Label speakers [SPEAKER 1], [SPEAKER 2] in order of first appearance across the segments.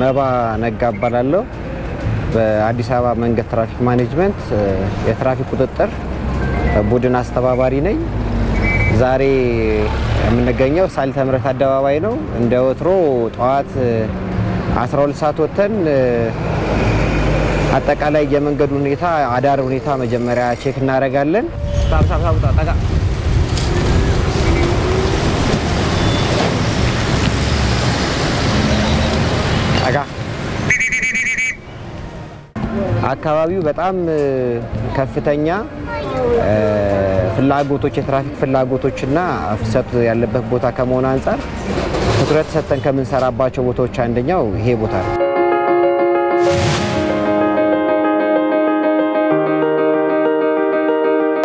[SPEAKER 1] መባ ነጋባላለሁ በአዲስ አበባ መንገድ ትራፊክ ማኔጅመንት የትራፊክ ቁጥጥር ቡድን አስተባባሪ ነኝ። ዛሬ የምንገኘው ሳልተ ምህረት አደባባይ ነው። እንደ ወትሮ ጠዋት 12 ሰዓት ወተን አጠቃላይ የመንገዱ ሁኔታ አዳር ሁኔታ መጀመሪያ ቼክ እናደርጋለን። ሳብ ታጣጋ አካባቢው በጣም ከፍተኛ ፍላጎቶች የትራፊክ ፍላጎቶችና ፍሰት ያለበት ቦታ ከመሆኑ አንፃር ትኩረት ሰጥተን ከምንሰራባቸው ቦታዎች አንደኛው ይሄ ቦታ ነው።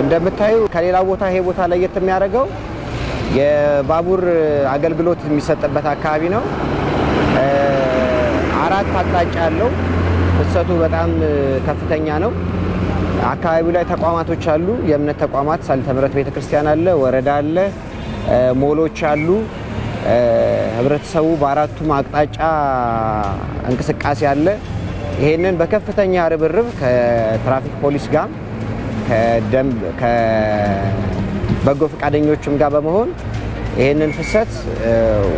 [SPEAKER 1] እንደምታዩ ከሌላ ቦታ ይሄ ቦታ ለየት የሚያደርገው የባቡር አገልግሎት የሚሰጥበት አካባቢ ነው። አራት አቅጣጫ አለው። ፍሰቱ በጣም ከፍተኛ ነው። አካባቢው ላይ ተቋማቶች አሉ። የእምነት ተቋማት ሳልተ ምህረት ቤተክርስቲያን አለ፣ ወረዳ አለ፣ ሞሎች አሉ። ህብረተሰቡ በአራቱም አቅጣጫ እንቅስቃሴ አለ። ይሄንን በከፍተኛ ርብርብ ከትራፊክ ፖሊስ ጋር ከበጎ ፈቃደኞችም ጋር በመሆን ይሄንን ፍሰት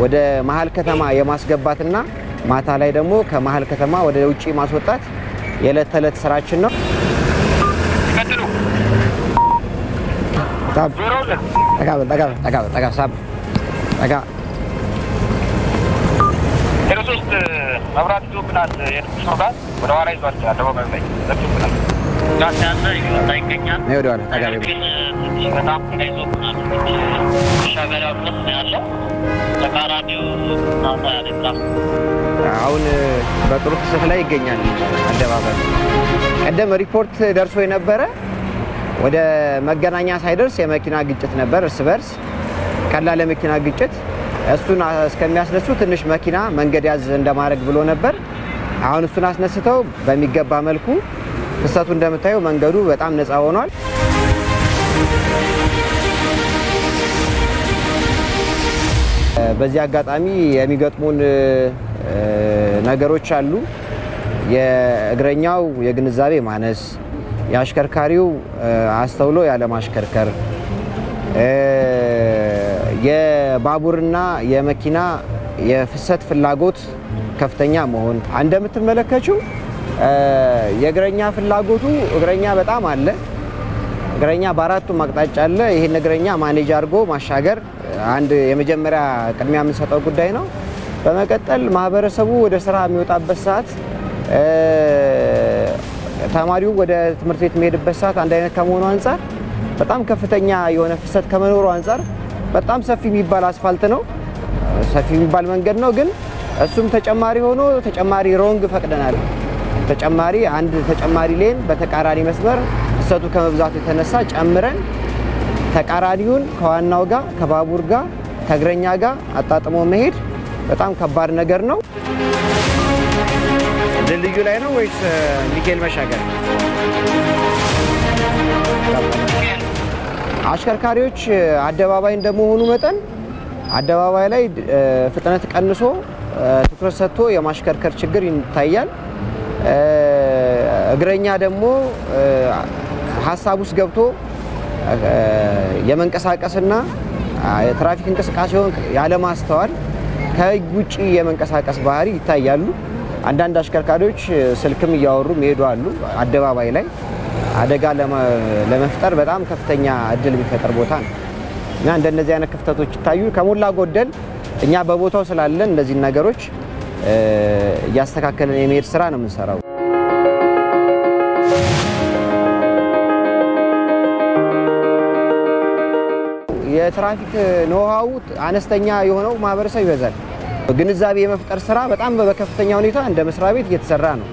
[SPEAKER 1] ወደ መሃል ከተማ የማስገባትና ማታ ላይ ደግሞ ከመሃል ከተማ ወደ ውጪ ማስወጣት የዕለት ተዕለት ስራችን ነው። ሳብ ተጋ ሳብ ተጋ
[SPEAKER 2] ሄሮሶስት መብራት ጆብናት የትኩሳት ወደ ኋላ ይዟል አደባባይ ላይ ዘብቶብናል። ጋሻና ይገኛል
[SPEAKER 1] ነው ወደኋላ ተጋቢ
[SPEAKER 2] በጣም ይዞብናል። ሻገራው ነው ያለው ተቃራኒው ናታ ያለላ
[SPEAKER 1] አሁን በጥሩ ፍሰት ላይ ይገኛል አደባባይ። ቀደም ሪፖርት ደርሶ የነበረ ወደ መገናኛ ሳይደርስ የመኪና ግጭት ነበር፣ እርስ በርስ ቀላል የመኪና ግጭት። እሱን እስከሚያስነሱ ትንሽ መኪና መንገድ ያዝ እንደማድረግ ብሎ ነበር። አሁን እሱን አስነስተው በሚገባ መልኩ ፍሰቱ እንደምታዩ መንገዱ በጣም ነፃ ሆኗል። በዚህ አጋጣሚ የሚገጥሙን ነገሮች አሉ። የእግረኛው የግንዛቤ ማነስ፣ የአሽከርካሪው አስተውሎ ያለ ማሽከርከር፣ የባቡርና የመኪና የፍሰት ፍላጎት ከፍተኛ መሆን። እንደምትመለከቱ የእግረኛ ፍላጎቱ እግረኛ በጣም አለ። እግረኛ በአራቱም አቅጣጫ አለ። ይሄን እግረኛ ማኔጅ አድርጎ ማሻገር አንድ የመጀመሪያ ቅድሚያ የምንሰጠው ጉዳይ ነው። በመቀጠል ማህበረሰቡ ወደ ስራ የሚወጣበት ሰዓት፣ ተማሪው ወደ ትምህርት ቤት የሚሄድበት ሰዓት አንድ አይነት ከመሆኑ አንፃር በጣም ከፍተኛ የሆነ ፍሰት ከመኖሩ አንፃር በጣም ሰፊ የሚባል አስፋልት ነው፣ ሰፊ የሚባል መንገድ ነው። ግን እሱም ተጨማሪ ሆኖ ተጨማሪ ሮንግ ፈቅደናል። ተጨማሪ አንድ ተጨማሪ ሌን በተቃራኒ መስመር ፍሰቱ ከመብዛቱ የተነሳ ጨምረን ተቃራኒውን ከዋናው ጋር ከባቡር ጋር ከእግረኛ ጋር አጣጥሞ መሄድ በጣም ከባድ ነገር ነው። ድልድዩ ላይ ነው ወይስ ሚካኤል መሻገር? አሽከርካሪዎች አደባባይ እንደመሆኑ መጠን አደባባይ ላይ ፍጥነት ቀንሶ ትኩረት ሰጥቶ የማሽከርከር ችግር ይታያል። እግረኛ ደግሞ ሐሳብ ውስጥ ገብቶ የመንቀሳቀስና የትራፊክ እንቅስቃሴውን ያለ ማስተዋል ከውጪ የመንቀሳቀስ ባህሪ ይታያሉ። አንዳንድ አሽከርካሪዎች ስልክም እያወሩ መሄዱ አሉ። አደባባይ ላይ አደጋ ለመፍጠር በጣም ከፍተኛ እድል የሚፈጠር ቦታ ነው እና እንደነዚህ አይነት ክፍተቶች ይታዩ። ከሞላ ጎደል እኛ በቦታው ስላለን እንደዚህ ነገሮች እያስተካከለን የመሄድ ስራ ነው የምንሰራው። የትራፊክ ኖሃው አነስተኛ የሆነው ማህበረሰብ ይበዛል። ግንዛቤ የመፍጠር ስራ በጣም በከፍተኛ ሁኔታ እንደ መስሪያ ቤት እየተሰራ ነው።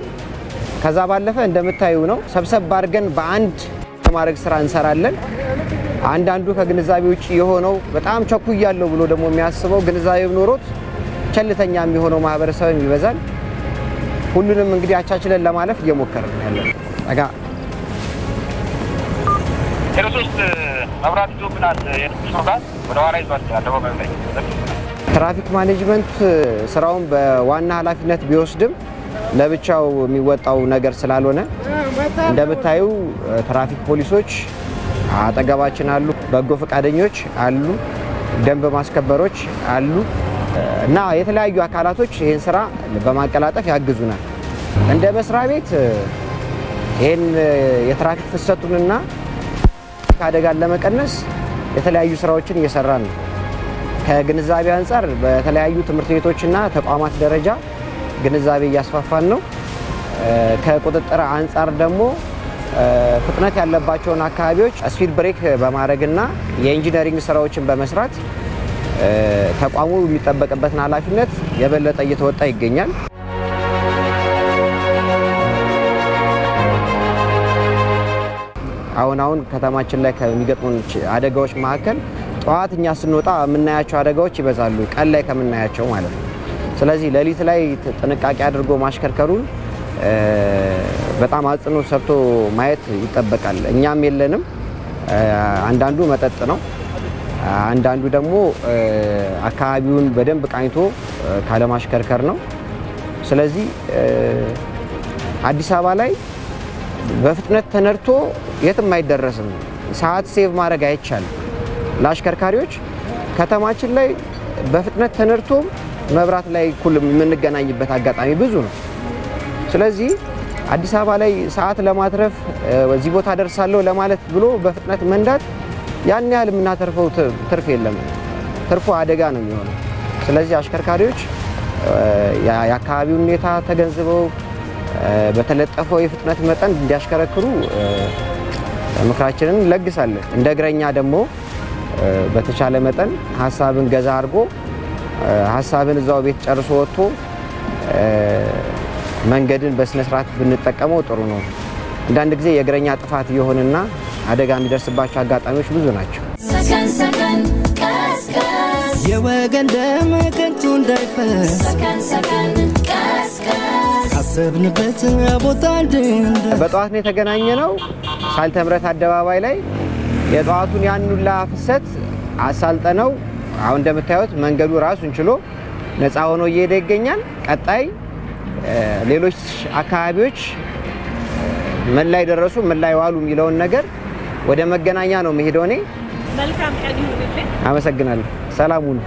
[SPEAKER 1] ከዛ ባለፈ እንደምታዩ ነው ሰብሰብ አድርገን በአንድ ማድረግ ስራ እንሰራለን። አንዳንዱ ከግንዛቤ ውጪ የሆነው በጣም ቸኩያለሁ ብሎ ደግሞ የሚያስበው ግንዛቤው ኖሮት ቸልተኛ የሚሆነው ማህበረሰብ ይበዛል። ሁሉንም እንግዲህ አቻችለን ለማለፍ እየሞከርን ያለን አጋ
[SPEAKER 2] ሄሮሶስት መብራት ጆብናት የትኩሳት ወደ ኋላ ይዟል አደባባይ ላይ
[SPEAKER 1] ትራፊክ ማኔጅመንት ስራውን በዋና ኃላፊነት ቢወስድም ለብቻው የሚወጣው ነገር ስላልሆነ እንደምታዩ ትራፊክ ፖሊሶች አጠገባችን አሉ በጎ ፈቃደኞች አሉ ደንብ ማስከበሮች አሉ እና የተለያዩ አካላቶች ይሄን ስራ በማቀላጠፍ ያግዙናል እንደ መስሪያ ቤት ይሄን የትራፊክ ፍሰቱንና አደጋን ለመቀነስ የተለያዩ ስራዎችን እየሰራን ነው ከግንዛቤ አንፃር በተለያዩ ትምህርት ቤቶችና ተቋማት ደረጃ ግንዛቤ እያስፋፋን ነው ከቁጥጥር አንፃር ደግሞ ፍጥነት ያለባቸውን አካባቢዎች ስፒድ ብሬክ በማድረግና የኢንጂነሪንግ ስራዎችን በመስራት ተቋሙ የሚጠበቅበትን ኃላፊነት የበለጠ እየተወጣ ይገኛል አሁን ከተማችን ላይ ከሚገጥሙን አደጋዎች መካከል ጧትኛ ስንወጣ የምናያቸው አደጋዎች ይበዛሉ ቀን ላይ ከምናያቸው ማለት ነው ስለዚህ ሌሊት ላይ ጥንቃቄ አድርጎ ማሽከርከሩን በጣም አጽኖ ሰርቶ ማየት ይጠበቃል እኛም የለንም አንዳንዱ መጠጥ ነው አንዳንዱ ደግሞ አካባቢውን በደንብ ቃኝቶ ካለ ማሽከርከር ነው ስለዚህ አዲስ አበባ ላይ በፍጥነት ተነርቶ የትም አይደረስም ሰዓት ሴቭ ማድረግ አይቻልም ለአሽከርካሪዎች ከተማችን ላይ በፍጥነት ተነርቶ መብራት ላይ ኩል የምንገናኝበት አጋጣሚ ብዙ ነው ስለዚህ አዲስ አበባ ላይ ሰዓት ለማትረፍ ወዚህ ቦታ ደርሳለሁ ለማለት ብሎ በፍጥነት መንዳት ያን ያህል የምናተርፈው ትርፍ የለም ትርፉ አደጋ ነው የሚሆነው ስለዚህ አሽከርካሪዎች የአካባቢውን ሁኔታ ተገንዝበው በተለጠፈው የፍጥነት መጠን እንዲያሽከረክሩ ምክራችንን ለግሳለን እንደግረኛ ደግሞ በተቻለ መጠን ሐሳብን ገዛ አርጎ ሐሳብን እዛው ቤት ጨርሶ ወጥቶ መንገድን በስነ ስርዓት ብንጠቀመው ጥሩ ነው እንዳንድ ጊዜ የግረኛ ጥፋት ይሆንና አደጋ የሚደርስባቸው አጋጣሚዎች ብዙ ናቸው
[SPEAKER 3] ሰከን ሰከን ቀስ ቀስ የወገን ደም ከንቱ እንዳይፈስ ሰከን ሰከን ቀስ ቀስ አሰብንበት ቦታ እንደ
[SPEAKER 1] በጧት ነው የተገናኘነው ሳልተምረት አደባባይ ላይ የጧቱን ያንኑላ ፍሰት አሳልጠነው አሁን እንደምታዩት መንገዱ ራሱን ችሎ ነፃ ሆኖ እየሄደ ይገኛል ቀጣይ ሌሎች አካባቢዎች ምን ላይ ደረሱ ምን ላይ ዋሉ የሚለውን ነገር ወደ መገናኛ ነው መሄደው እኔ መልካም ቀን ይሁንልኝ አመሰግናለሁ ሰላሙን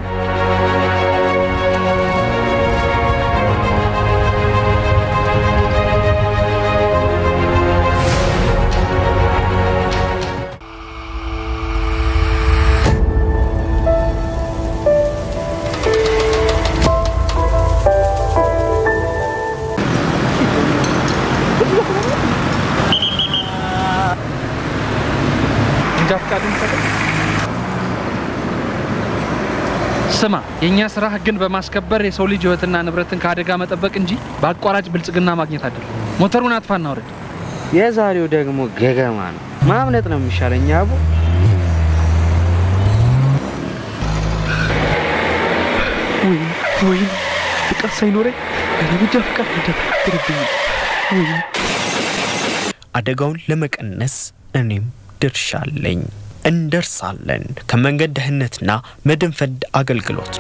[SPEAKER 4] ስማ የኛ ስራ ህግን በማስከበር የሰው ልጅ ህይወትና ንብረትን ከአደጋ መጠበቅ እንጂ በአቋራጭ ብልጽግና ማግኘት አይደለም ሞተሩን አጥፋና አውርድ
[SPEAKER 5] የዛሬው ደግሞ ገገማ ነው ማምለጥ ነው የሚሻለኝ አቡ
[SPEAKER 4] ወይ ፍቅር ሳይኖረኝ ለብቻ ፍቅር ተደረብኝ
[SPEAKER 6] አደጋውን ለመቀነስ እኔም ድርሻለኝ እንደርሳለን ከመንገድ ደህንነትና መድን ፈንድ አገልግሎት